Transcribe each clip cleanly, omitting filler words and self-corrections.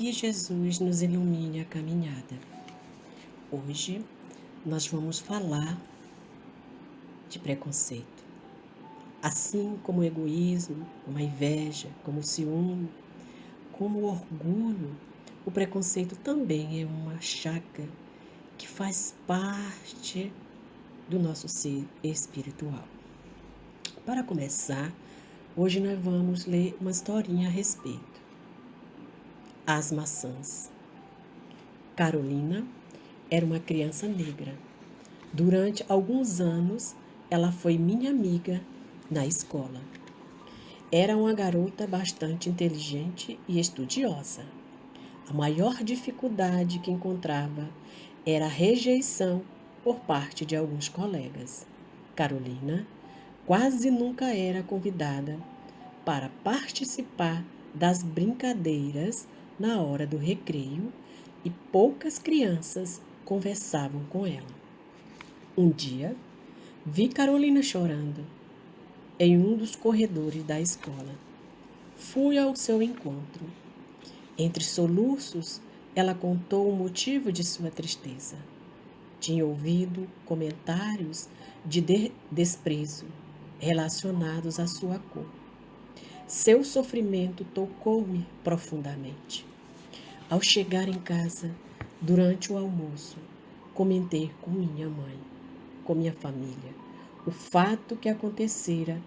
que Jesus nos ilumine a caminhada. Hoje nós vamos falar de preconceito. Assim como o egoísmo, como a inveja, como o ciúme, como o orgulho, o preconceito também é uma chaga que faz parte do nosso ser espiritual. Para começar, hoje nós vamos ler uma historinha a respeito. As maçãs. Carolina era uma criança negra. Durante alguns anos, ela foi minha amiga na escola. Era uma garota bastante inteligente e estudiosa. A maior dificuldade que encontrava era a rejeição por parte de alguns colegas. Carolina quase nunca era convidada para participar das brincadeiras na hora do recreio e poucas crianças conversavam com ela. Um dia, vi Carolina chorando em um dos corredores da escola. Fui ao seu encontro. Entre soluços, ela contou o motivo de sua tristeza. Tinha ouvido comentários de desprezo relacionados à sua cor. Seu sofrimento tocou-me profundamente. Ao chegar em casa, durante o almoço, comentei com minha mãe, com minha família, o fato que acontecera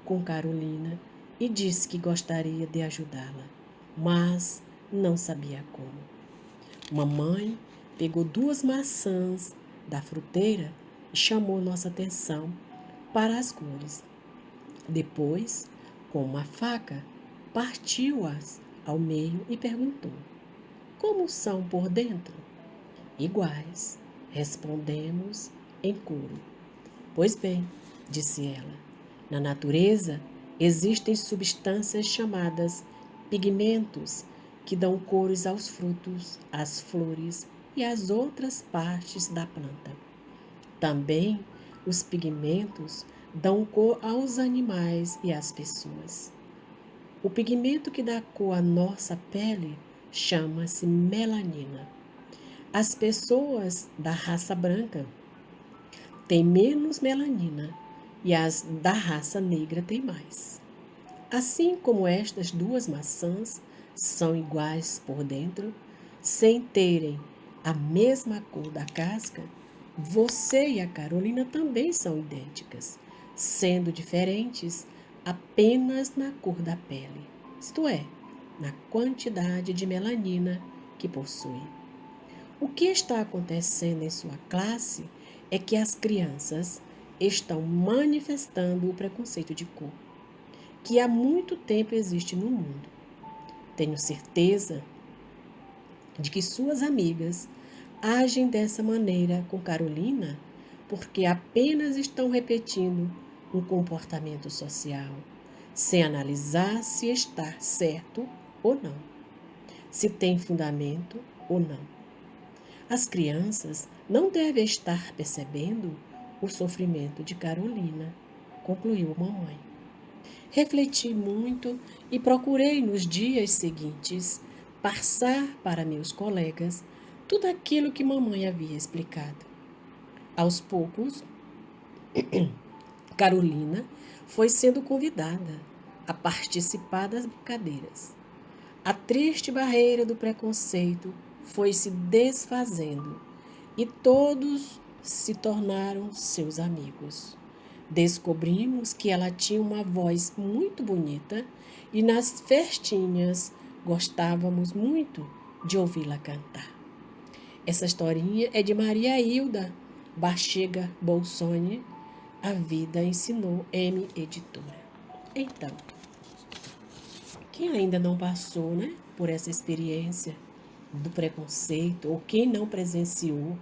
com Carolina e disse que gostaria de ajudá-la, mas não sabia como. Mamãe pegou 2 maçãs da fruteira e chamou nossa atenção para as cores. Depois, com uma faca, partiu-as ao meio e perguntou: como são por dentro? Iguais, respondemos em coro. Pois bem, disse ela, na natureza existem substâncias chamadas pigmentos que dão cores aos frutos, às flores e às outras partes da planta. Também os pigmentos dão cor aos animais e às pessoas. O pigmento que dá cor à nossa pele chama-se melanina. As pessoas da raça branca têm menos melanina e as da raça negra têm mais. Assim como estas 2 maçãs são iguais por dentro, sem terem a mesma cor da casca, você e a Carolina também são idênticas, sendo diferentes apenas na cor da pele, isto é, na quantidade de melanina que possui. O que está acontecendo em sua classe é que as crianças estão manifestando o preconceito de cor, que há muito tempo existe no mundo. Tenho certeza de que suas amigas agem dessa maneira com Carolina porque apenas estão repetindo um comportamento social, sem analisar se está certo ou não, se tem fundamento ou não. As crianças não devem estar percebendo o sofrimento de Carolina, concluiu a mamãe. Refleti muito e procurei nos dias seguintes passar para meus colegas tudo aquilo que mamãe havia explicado. Aos poucos, Carolina foi sendo convidada a participar das brincadeiras. A triste barreira do preconceito foi se desfazendo e todos se tornaram seus amigos. Descobrimos que ela tinha uma voz muito bonita e nas festinhas gostávamos muito de ouvi-la cantar. Essa historinha é de Maria Hilda Bachega Bolsoni. A vida ensinou, M Editora. Então, quem ainda não passou, por essa experiência do preconceito, ou quem não presenciou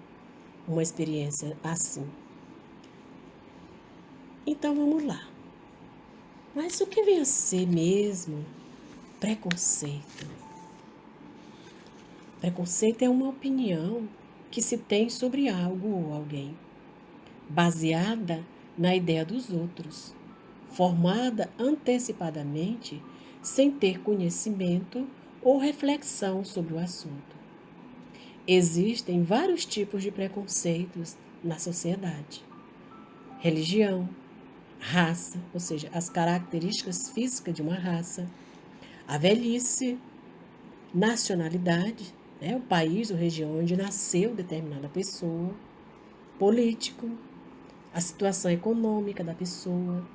uma experiência assim? Então vamos lá. Mas o que vem a ser mesmo preconceito? Preconceito é uma opinião que se tem sobre algo ou alguém, baseada na ideia dos outros, formada antecipadamente sem ter conhecimento ou reflexão sobre o assunto. Existem vários tipos de preconceitos na sociedade: religião, raça, ou seja, as características físicas de uma raça, a velhice, nacionalidade, né, o país ou região onde nasceu determinada pessoa, político, a situação econômica da pessoa,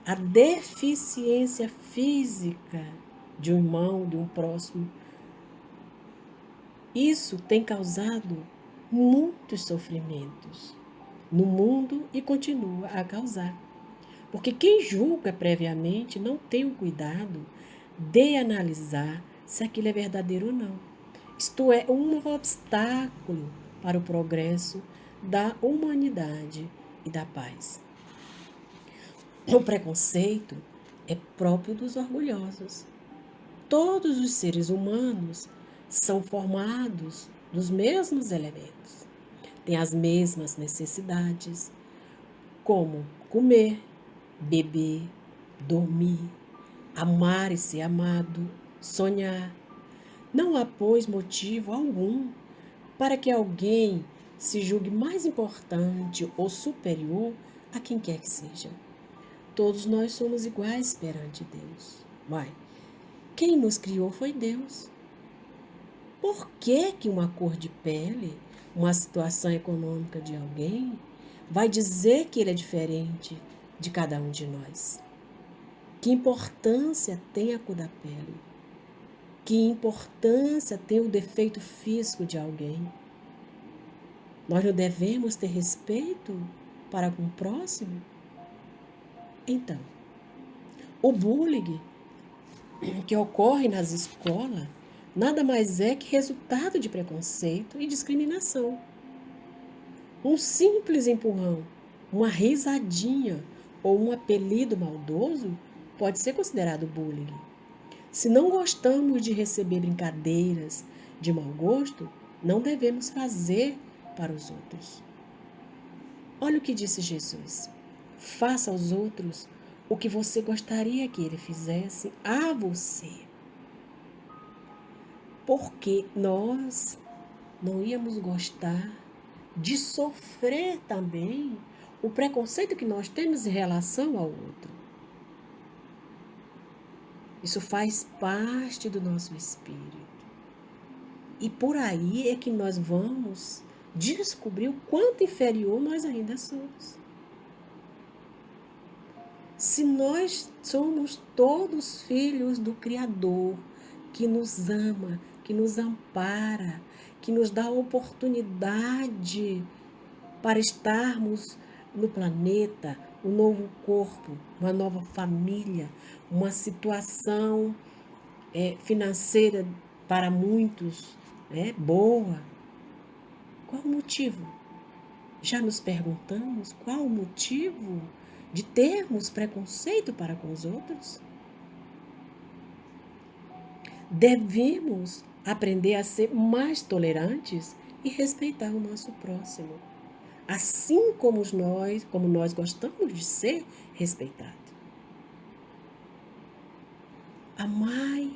a deficiência física de um irmão, de um próximo. Isso tem causado muitos sofrimentos no mundo e continua a causar. Porque quem julga previamente não tem o cuidado de analisar se aquilo é verdadeiro ou não. Isto é um obstáculo para o progresso da humanidade e da paz. O preconceito é próprio dos orgulhosos. Todos os seres humanos são formados dos mesmos elementos, têm as mesmas necessidades, como comer, beber, dormir, amar e ser amado, sonhar. Não há, pois, motivo algum para que alguém se julgue mais importante ou superior a quem quer que seja. Todos nós somos iguais perante Deus. Mas quem nos criou foi Deus. Por que uma cor de pele, uma situação econômica de alguém, vai dizer que ele é diferente de cada um de nós? Que importância tem a cor da pele? Que importância tem o defeito físico de alguém? Nós não devemos ter respeito para com o próximo? Então, o bullying que ocorre nas escolas nada mais é que resultado de preconceito e discriminação. Um simples empurrão, uma risadinha ou um apelido maldoso pode ser considerado bullying. Se não gostamos de receber brincadeiras de mau gosto, não devemos fazer para os outros. Olha o que disse Jesus: faça aos outros o que você gostaria que ele fizesse a você. Porque nós não íamos gostar de sofrer também o preconceito que nós temos em relação ao outro. Isso faz parte do nosso espírito. E por aí é que nós vamos descobrir o quanto inferior nós ainda somos. Se nós somos todos filhos do Criador, que nos ama, que nos ampara, que nos dá a oportunidade para estarmos no planeta, um novo corpo, uma nova família, uma situação financeira para muitos boa. Qual o motivo? Já nos perguntamos qual o motivo de termos preconceito para com os outros? Devemos aprender a ser mais tolerantes e respeitar o nosso próximo, assim como nós gostamos de ser respeitados. Amai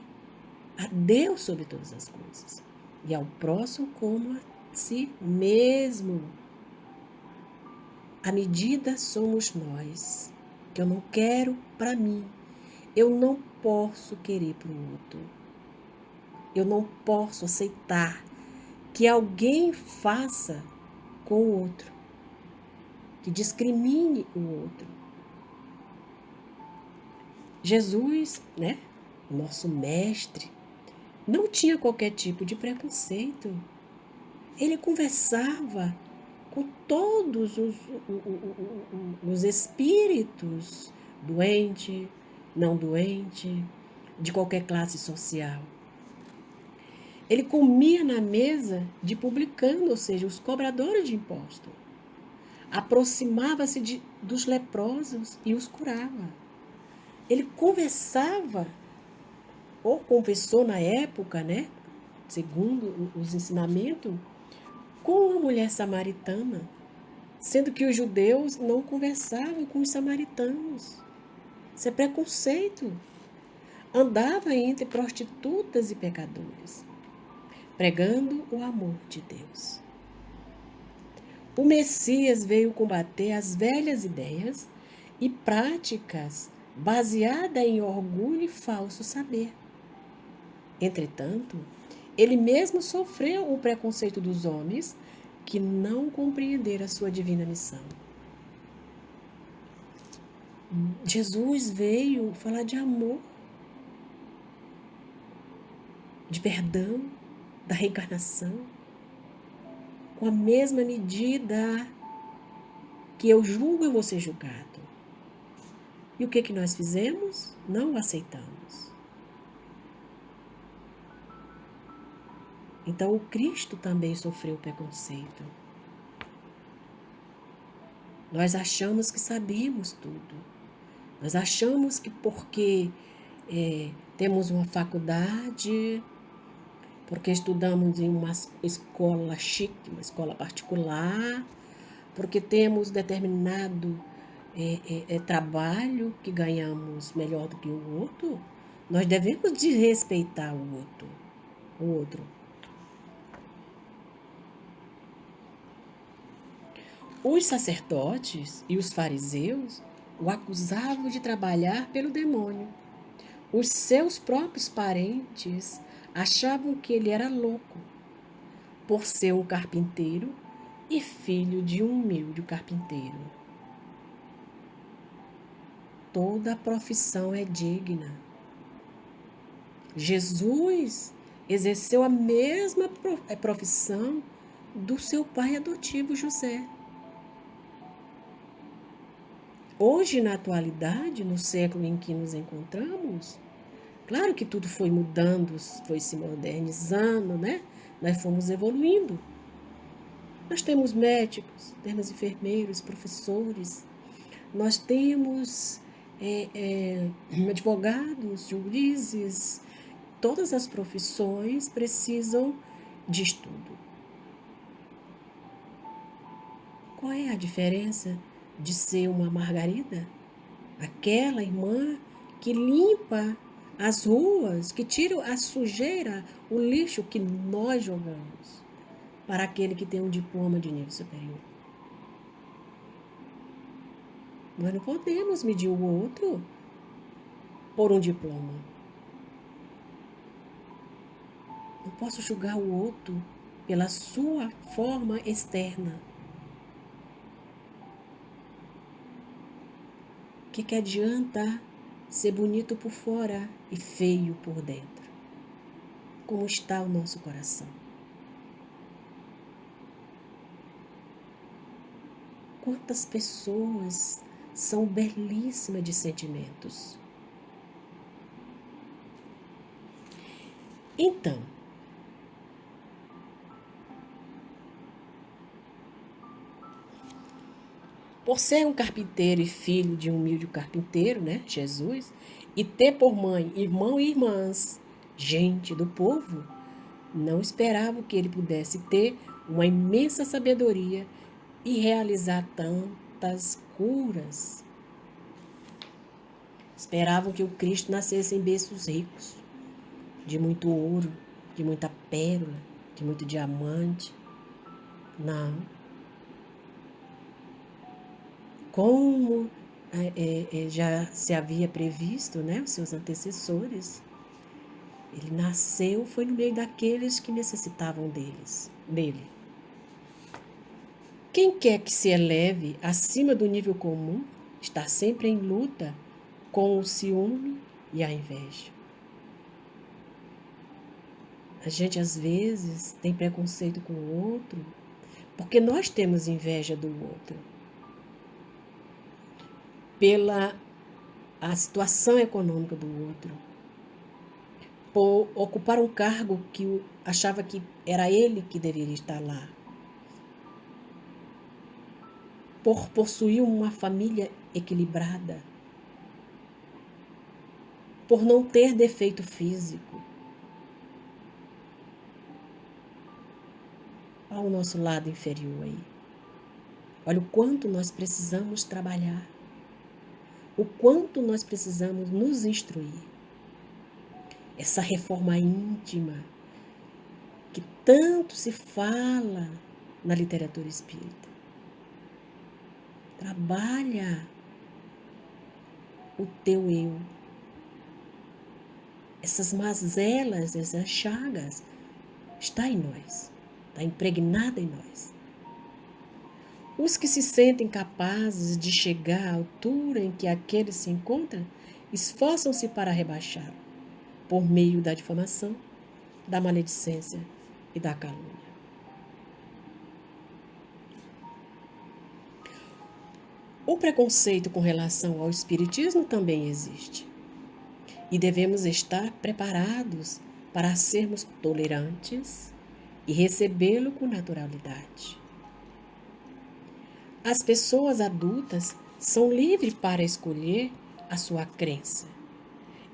a Deus sobre todas as coisas e ao próximo como a si mesmo. A medida somos nós, que eu não quero para mim, eu não posso querer para o outro. Eu não posso aceitar que alguém faça com o outro, que discrimine o outro. Jesus, o nosso mestre, não tinha qualquer tipo de preconceito. Ele conversava com todos os espíritos, doente, não doente, de qualquer classe social. Ele comia na mesa de publicano, ou seja, os cobradores de imposto. Aproximava-se dos leprosos e os curava. Ele conversava, ou conversou na época, segundo os ensinamentos, com uma mulher samaritana, sendo que os judeus não conversavam com os samaritanos. Isso é preconceito. andava entre prostitutas e pecadores, pregando o amor de Deus. O Messias veio combater as velhas ideias e práticas baseadas em orgulho e falso saber. Entretanto, ele mesmo sofreu o preconceito dos homens que não compreenderam a sua divina missão. Jesus veio falar de amor, de perdão, da reencarnação, com a mesma medida que eu julgo, eu vou ser julgado. E o que nós fizemos? Não o aceitamos. Então, o Cristo também sofreu preconceito. Nós achamos que sabemos tudo. Nós achamos que porque temos uma faculdade, porque estudamos em uma escola chique, uma escola particular, porque temos determinado trabalho que ganhamos melhor do que o outro, nós devemos desrespeitar o outro. Os sacerdotes e os fariseus o acusavam de trabalhar pelo demônio. Os seus próprios parentes achavam que ele era louco, por ser um carpinteiro e filho de um humilde carpinteiro. Toda profissão é digna. Jesus exerceu a mesma profissão do seu pai adotivo José. Hoje, na atualidade, no século em que nos encontramos, claro que tudo foi mudando, foi se modernizando, né? Nós fomos evoluindo. Nós temos médicos, temos enfermeiros, professores, nós temos advogados, juízes, todas as profissões precisam de estudo. Qual é a diferença de ser uma Margarida? Aquela irmã que limpa as ruas, que tira a sujeira, o lixo que nós jogamos, para aquele que tem um diploma de nível superior. Nós não podemos medir o outro por um diploma. Não posso julgar o outro pela sua forma externa. O que adianta ser bonito por fora e feio por dentro? Como está o nosso coração? Quantas pessoas são belíssimas de sentimentos? Então, por ser um carpinteiro e filho de um humilde carpinteiro, né, Jesus, e ter por mãe irmão e irmãs, gente do povo, não esperavam que ele pudesse ter uma imensa sabedoria e realizar tantas curas. Esperavam que o Cristo nascesse em berços ricos, de muito ouro, de muita pérola, de muito diamante. Não. Como já se havia previsto, né, os seus antecessores, ele nasceu, foi no meio daqueles que necessitavam dele. Quem quer que se eleve acima do nível comum está sempre em luta com o ciúme e a inveja. A gente, às vezes, tem preconceito com o outro porque nós temos inveja do outro. Pela a situação econômica do outro. Por ocupar um cargo que achava que era ele que deveria estar lá. Por possuir uma família equilibrada. Por não ter defeito físico. Olha o nosso lado inferior aí. Olha o quanto nós precisamos trabalhar. O quanto nós precisamos nos instruir. essa reforma íntima que tanto se fala na literatura espírita. Trabalha o teu eu. Essas mazelas, essas chagas, está em nós, está impregnada em nós. Os que se sentem capazes de chegar à altura em que aquele se encontra, esforçam-se para rebaixá-lo, por meio da difamação, da maledicência e da calúnia. O preconceito com relação ao espiritismo também existe. E devemos estar preparados para sermos tolerantes e recebê-lo com naturalidade. As pessoas adultas são livres para escolher a sua crença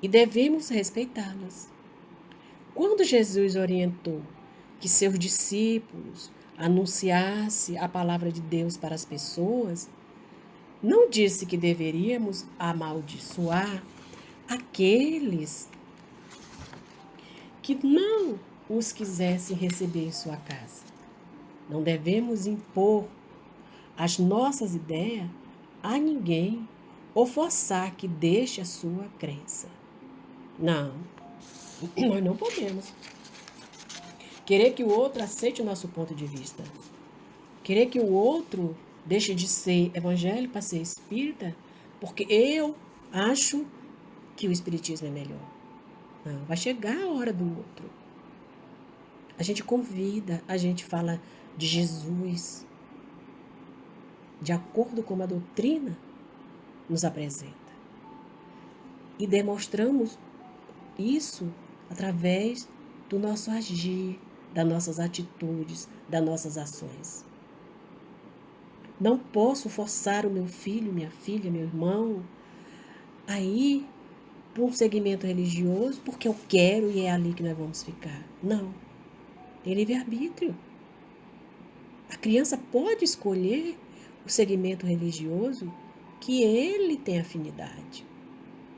e devemos respeitá-las. Quando Jesus orientou que seus discípulos anunciassem a palavra de Deus para as pessoas, não disse que deveríamos amaldiçoar aqueles que não os quisessem receber em sua casa. Não devemos impor as nossas ideias a ninguém ou forçar que deixe a sua crença. Não, nós não podemos. Querer que o outro aceite o nosso ponto de vista. Querer que o outro deixe de ser evangélico para ser espírita, porque eu acho que o espiritismo é melhor. Não, vai chegar a hora do outro. A gente convida, a gente fala de Jesus, de acordo com a doutrina nos apresenta. E demonstramos isso através do nosso agir, das nossas atitudes, das nossas ações. Não posso forçar o meu filho, minha filha, meu irmão a ir para um segmento religioso porque eu quero e é ali que nós vamos ficar. Não. Tem livre-arbítrio. A criança pode escolher o segmento religioso que ele tem afinidade,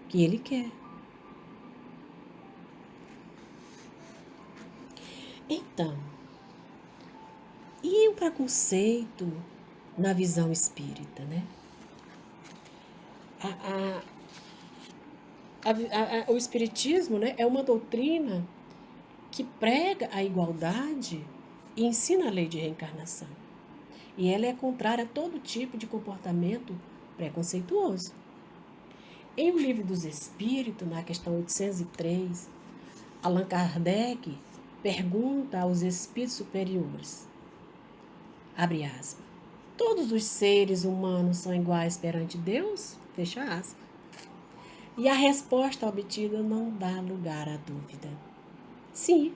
que ele quer. Então, e o preconceito na visão espírita, né? O espiritismo, né, é uma doutrina que prega a igualdade e ensina a lei de reencarnação. E ela é contrária a todo tipo de comportamento preconceituoso. Em O Livro dos Espíritos, na questão 803, Allan Kardec pergunta aos espíritos superiores, abre aspas, todos os seres humanos são iguais perante Deus? Fecha aspas. E a resposta obtida não dá lugar à dúvida. Sim,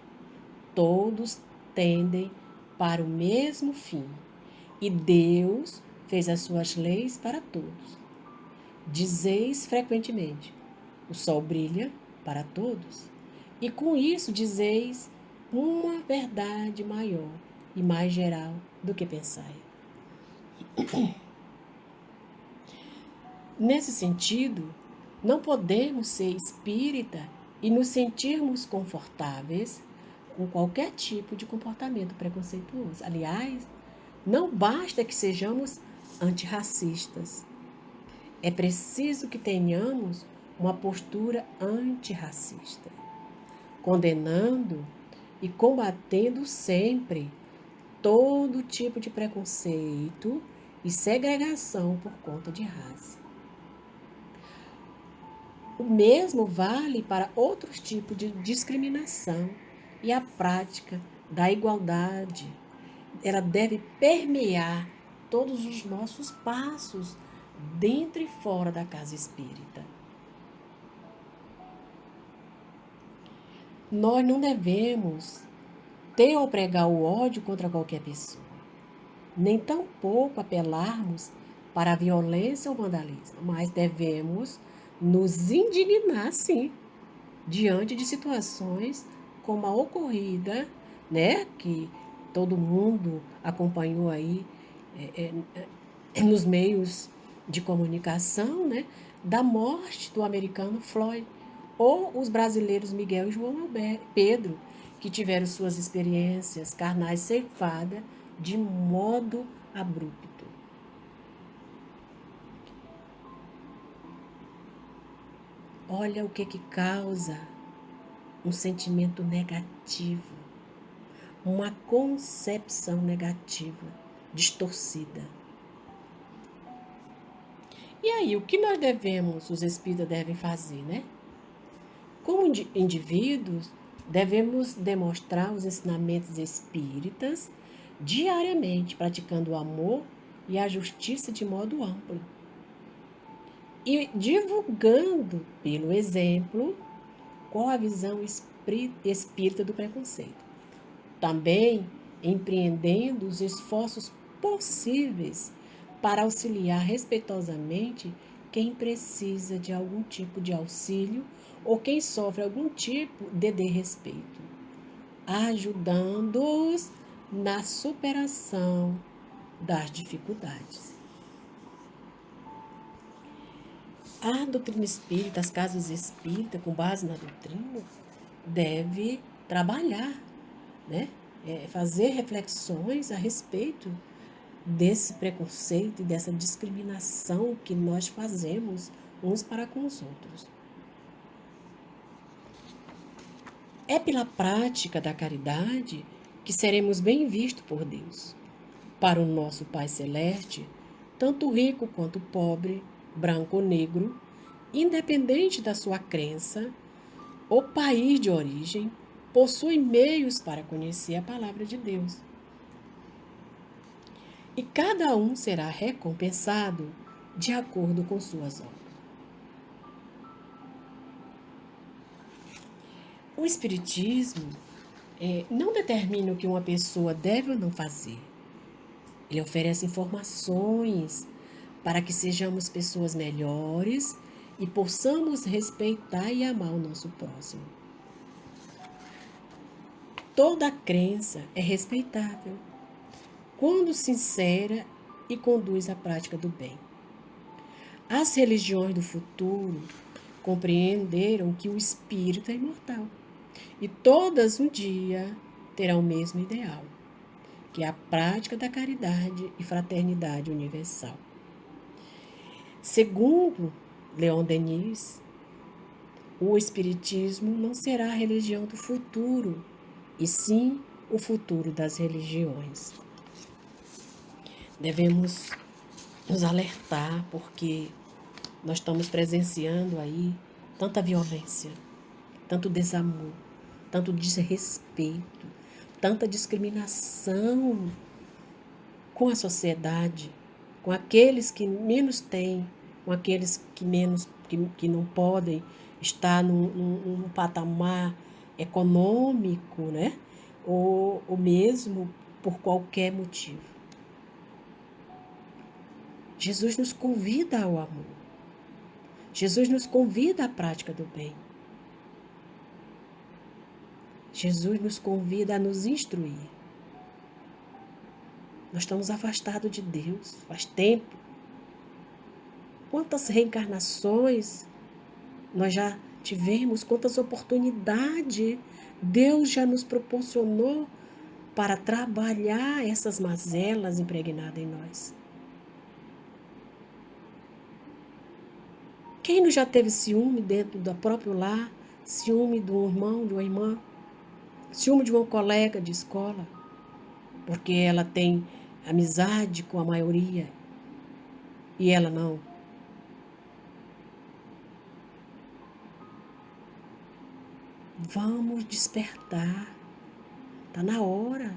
todos tendem para o mesmo fim. E Deus fez as suas leis para todos. Dizeis frequentemente, o sol brilha para todos. E com isso dizeis uma verdade maior e mais geral do que pensai. Nesse sentido, não podemos ser espírita e nos sentirmos confortáveis com qualquer tipo de comportamento preconceituoso. Aliás, não basta que sejamos antirracistas. É preciso que tenhamos uma postura antirracista, condenando e combatendo sempre todo tipo de preconceito e segregação por conta de raça. O mesmo vale para outros tipos de discriminação e a prática da igualdade. Ela deve permear todos os nossos passos dentro e fora da casa espírita. Nós não devemos ter ou pregar o ódio contra qualquer pessoa, nem tampouco apelarmos para a violência ou vandalismo, mas devemos nos indignar, sim, diante de situações como a ocorrida, né, que todo mundo acompanhou aí nos meios de comunicação, né, da morte do americano Floyd, Ou os brasileiros Miguel e João Pedro, que tiveram suas experiências carnais ceifadas de modo abrupto. Olha o que causa um sentimento negativo, uma concepção negativa, distorcida. E aí, o que nós devemos, os espíritas devem fazer, né? Como indivíduos, devemos demonstrar os ensinamentos espíritas diariamente, praticando o amor e a justiça de modo amplo. E divulgando, pelo exemplo, qual a visão espírita do preconceito. Também empreendendo os esforços possíveis para auxiliar respeitosamente quem precisa de algum tipo de auxílio ou quem sofre algum tipo de desrespeito, ajudando-os na superação das dificuldades. A doutrina espírita, as casas espíritas, com base na doutrina, deve trabalhar, né? Fazer reflexões a respeito desse preconceito e dessa discriminação que nós fazemos uns para com os outros. É pela prática da caridade que seremos bem vistos por Deus. Para o nosso Pai Celeste, tanto rico quanto pobre, branco ou negro, independente da sua crença ou país de origem, possui meios para conhecer a palavra de Deus. E cada um será recompensado de acordo com suas obras. O Espiritismo não determina o que uma pessoa deve ou não fazer. Ele oferece informações para que sejamos pessoas melhores e possamos respeitar e amar o nosso próximo. Toda crença é respeitável, quando sincera e conduz à prática do bem. As religiões do futuro compreenderam que o espírito é imortal e todas um dia terão o mesmo ideal, que é a prática da caridade e fraternidade universal. Segundo Leon Denis, o Espiritismo não será a religião do futuro, e sim o futuro das religiões. Devemos nos alertar, porque nós estamos presenciando aí tanta violência, tanto desamor, tanto desrespeito, tanta discriminação com a sociedade, com aqueles que menos têm, com aqueles que não podem estar num patamar econômico, né? Ou mesmo por qualquer motivo. Jesus nos convida ao amor. Jesus nos convida à prática do bem. Jesus nos convida a nos instruir. Nós estamos afastados de Deus faz tempo. Quantas reencarnações nós já tivemos, quantas oportunidades Deus já nos proporcionou para trabalhar essas mazelas impregnadas em nós. Quem não já teve ciúme dentro do próprio lar, ciúme de um irmão, de uma irmã, ciúme de uma colega de escola, porque ela tem amizade com a maioria e ela não? Vamos despertar. Está na hora.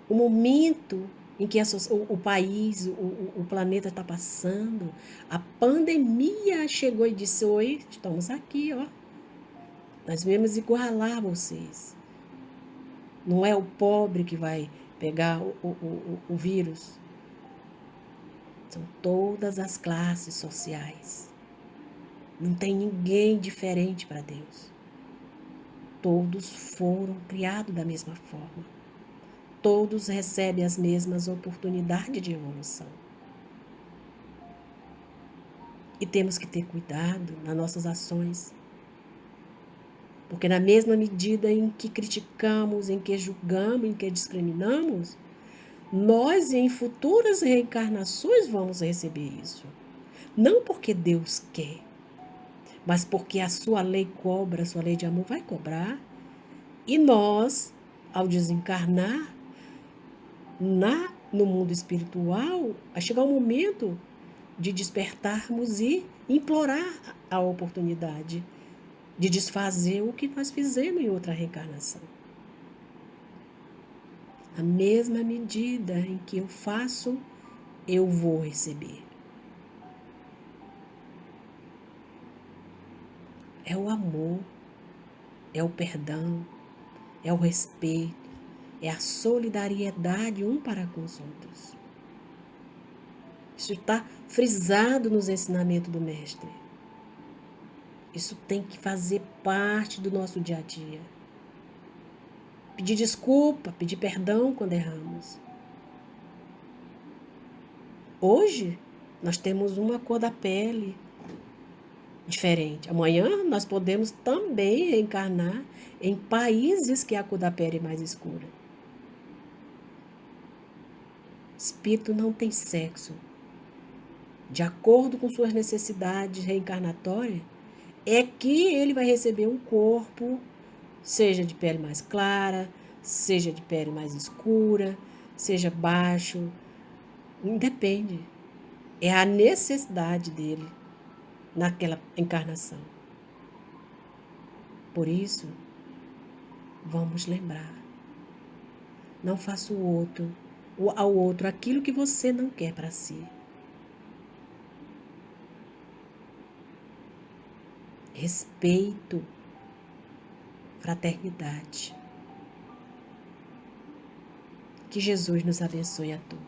O momento em que o país, o planeta está passando, a pandemia chegou e disse: oi, estamos aqui, ó. Nós viemos igualar vocês. Não é o pobre que vai pegar o vírus. São todas as classes sociais. Não tem ninguém diferente para Deus. Todos foram criados da mesma forma. Todos recebem as mesmas oportunidades de evolução. E temos que ter cuidado nas nossas ações. Porque na mesma medida em que criticamos, em que julgamos, em que discriminamos, nós em futuras reencarnações vamos receber isso. Não porque Deus quer, mas porque a sua lei cobra, a sua lei de amor vai cobrar. E nós, ao desencarnar no mundo espiritual, vai chegar o momento de despertarmos e implorar a oportunidade de desfazer o que nós fizemos em outra reencarnação. A mesma medida em que eu faço, eu vou receber. É o amor, é o perdão, é o respeito, é a solidariedade um para com os outros. Isso está frisado nos ensinamentos do Mestre. Isso tem que fazer parte do nosso dia a dia. Pedir desculpa, pedir perdão quando erramos. Hoje, nós temos uma cor da pele diferente. Amanhã, nós podemos também reencarnar em países que a cor da pele é mais escura. Espírito não tem sexo. De acordo com suas necessidades reencarnatórias, é que ele vai receber um corpo, seja de pele mais clara, seja de pele mais escura, seja baixo, independe. É a necessidade dele naquela encarnação. Por isso, vamos lembrar. Não faça ao outro aquilo que você não quer para si. Respeito, fraternidade. Que Jesus nos abençoe a todos.